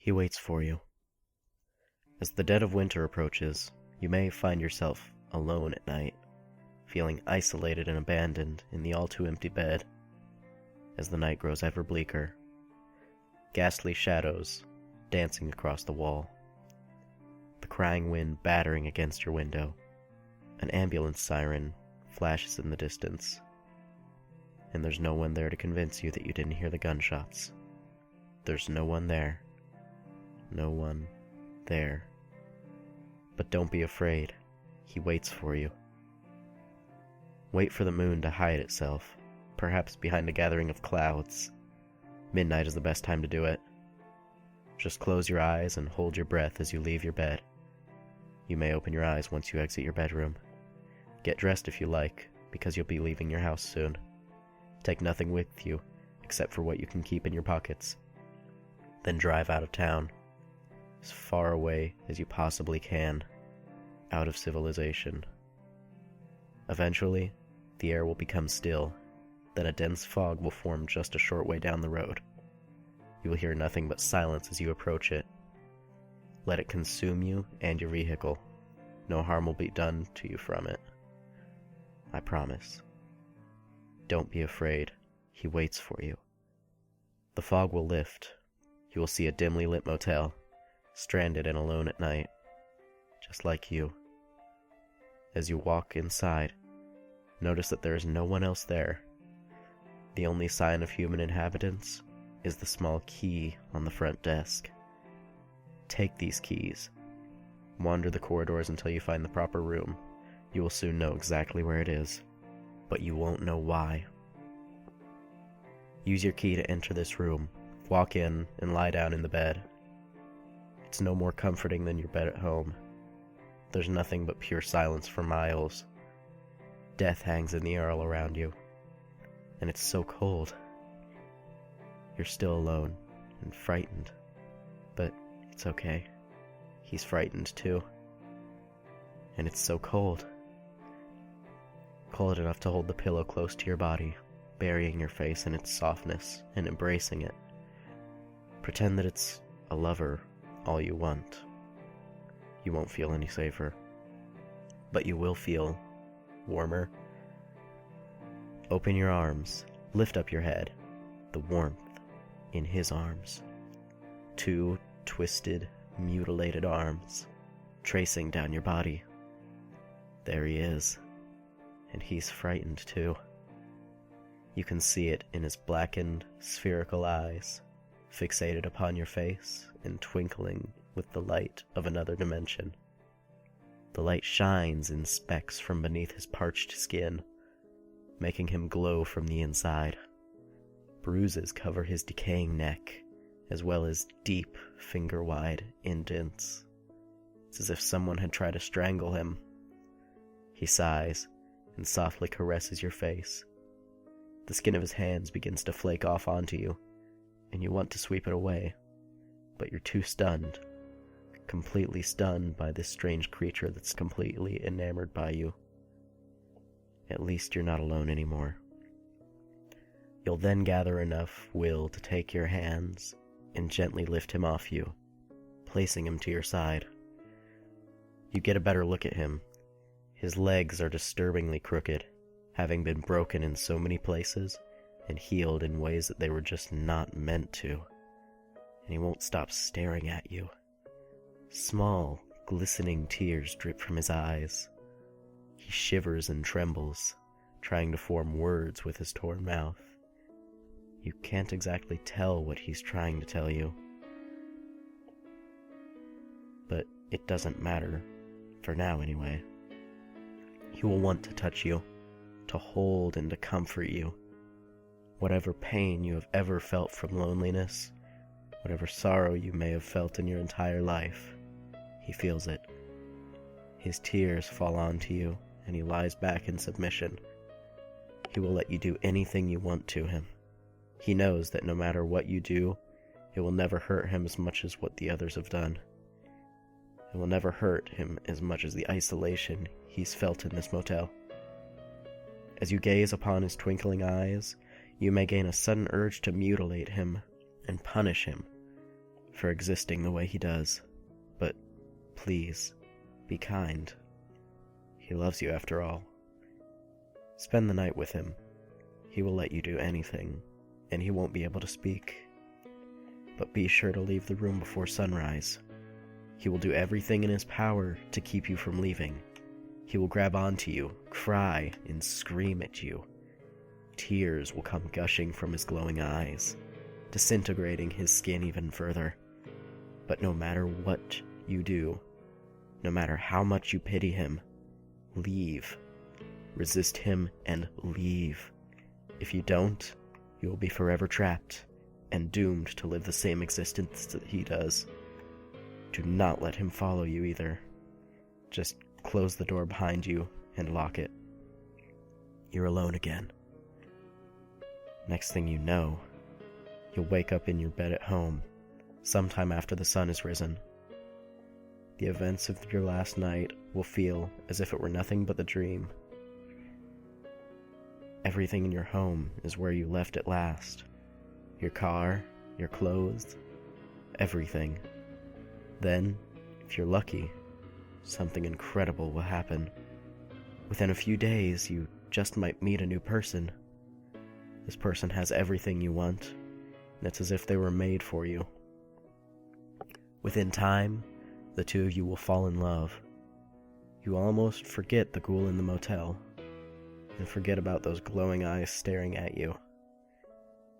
He waits for you. As the dead of winter approaches, you may find yourself alone at night, feeling isolated and abandoned in the all-too-empty bed. As the night grows ever bleaker, ghastly shadows dancing across the wall, the crying wind battering against your window, an ambulance siren flashes in the distance, and there's no one there to convince you that you didn't hear the gunshots. There's no one there. No one there. But don't be afraid. He waits for you. Wait for the moon to hide itself, perhaps behind a gathering of clouds. Midnight is the best time to do it. Just close your eyes and hold your breath as you leave your bed. You may open your eyes once you exit your bedroom. Get dressed if you like, because you'll be leaving your house soon. Take nothing with you, except for what you can keep in your pockets. Then drive out of town, as far away as you possibly can, out of civilization. Eventually, the air will become still, then a dense fog will form just a short way down the road. You will hear nothing but silence as you approach it. Let it consume you and your vehicle. No harm will be done to you from it. I promise. Don't be afraid. He waits for you. The fog will lift. You will see a dimly lit motel, stranded and alone at night, just like you. As you walk inside, notice that there is no one else there. The only sign of human inhabitants is the small key on the front desk. Take these keys. Wander the corridors until you find the proper room. You will soon know exactly where it is, but you won't know why. Use your key to enter this room. Walk in and lie down in the bed. It's no more comforting than your bed at home. There's nothing but pure silence for miles. Death hangs in the air all around you, and it's so cold. You're still alone and frightened, but it's okay. He's frightened too. And it's so cold. Cold enough to hold the pillow close to your body, burying your face in its softness and embracing it. Pretend that it's a lover all you want. You won't feel any safer, but you will feel warmer. Open your arms, lift up your head, the warmth in his arms. Two twisted, mutilated arms tracing down your body. There he is, and he's frightened too. You can see it in his blackened, spherical eyes, fixated upon your face and twinkling with the light of another dimension. The light shines in specks from beneath his parched skin, making him glow from the inside. Bruises cover his decaying neck, as well as deep, finger-wide indents. It's as if someone had tried to strangle him. He sighs and softly caresses your face. The skin of his hands begins to flake off onto you, and you want to sweep it away, but you're too stunned, completely stunned by this strange creature that's completely enamored by you. At least you're not alone anymore. You'll then gather enough will to take your hands and gently lift him off you, placing him to your side. You get a better look at him. His legs are disturbingly crooked, having been broken in so many places and healed in ways that they were just not meant to. And he won't stop staring at you. Small, glistening tears drip from his eyes. He shivers and trembles, trying to form words with his torn mouth. You can't exactly tell what he's trying to tell you. But it doesn't matter, for now anyway. He will want to touch you, to hold and to comfort you. Whatever pain you have ever felt from loneliness, whatever sorrow you may have felt in your entire life, he feels it. His tears fall onto you, and he lies back in submission. He will let you do anything you want to him. He knows that no matter what you do, it will never hurt him as much as what the others have done. It will never hurt him as much as the isolation he's felt in this motel. As you gaze upon his twinkling eyes, you may gain a sudden urge to mutilate him and punish him for existing the way he does, but please, be kind. He loves you after all. Spend the night with him. He will let you do anything, and he won't be able to speak. But be sure to leave the room before sunrise. He will do everything in his power to keep you from leaving. He will grab onto you, cry, and scream at you. Tears will come gushing from his glowing eyes, disintegrating his skin even further. But no matter what you do, no matter how much you pity him, leave. Resist him and leave. If you don't, you will be forever trapped and doomed to live the same existence that he does. Do not let him follow you either. Just close the door behind you and lock it. You're alone again. Next thing you know, you'll wake up in your bed at home, sometime after the sun has risen. The events of your last night will feel as if it were nothing but the dream. Everything in your home is where you left it last. Your car, your clothes, everything. Then, if you're lucky, something incredible will happen. Within a few days, you just might meet a new person. This person has everything you want, and it's as if they were made for you. Within time, the two of you will fall in love. You almost forget the ghoul in the motel, and forget about those glowing eyes staring at you.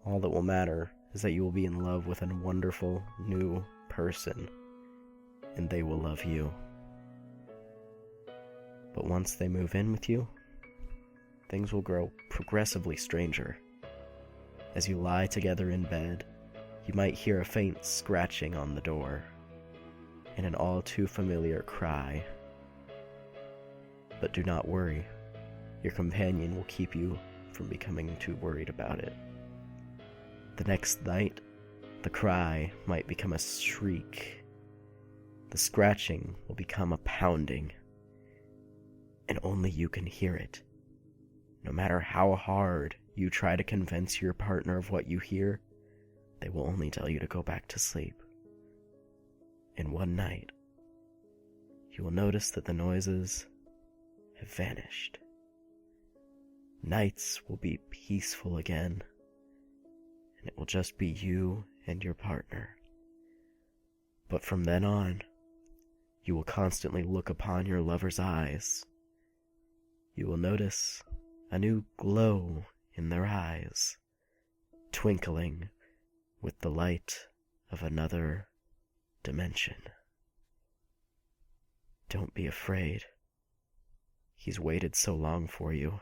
All that will matter is that you will be in love with a wonderful new person, and they will love you. But once they move in with you, things will grow progressively stranger. As you lie together in bed, you might hear a faint scratching on the door, and an all too familiar cry. But do not worry, your companion will keep you from becoming too worried about it. The next night, the cry might become a shriek. The scratching will become a pounding, and only you can hear it. No matter how hard you try to convince your partner of what you hear, they will only tell you to go back to sleep. And one night, you will notice that the noises have vanished. Nights will be peaceful again, and it will just be you and your partner. But from then on, you will constantly look upon your lover's eyes. You will notice a new glow in their eyes, twinkling with the light of another dimension. Don't be afraid. He's waited so long for you.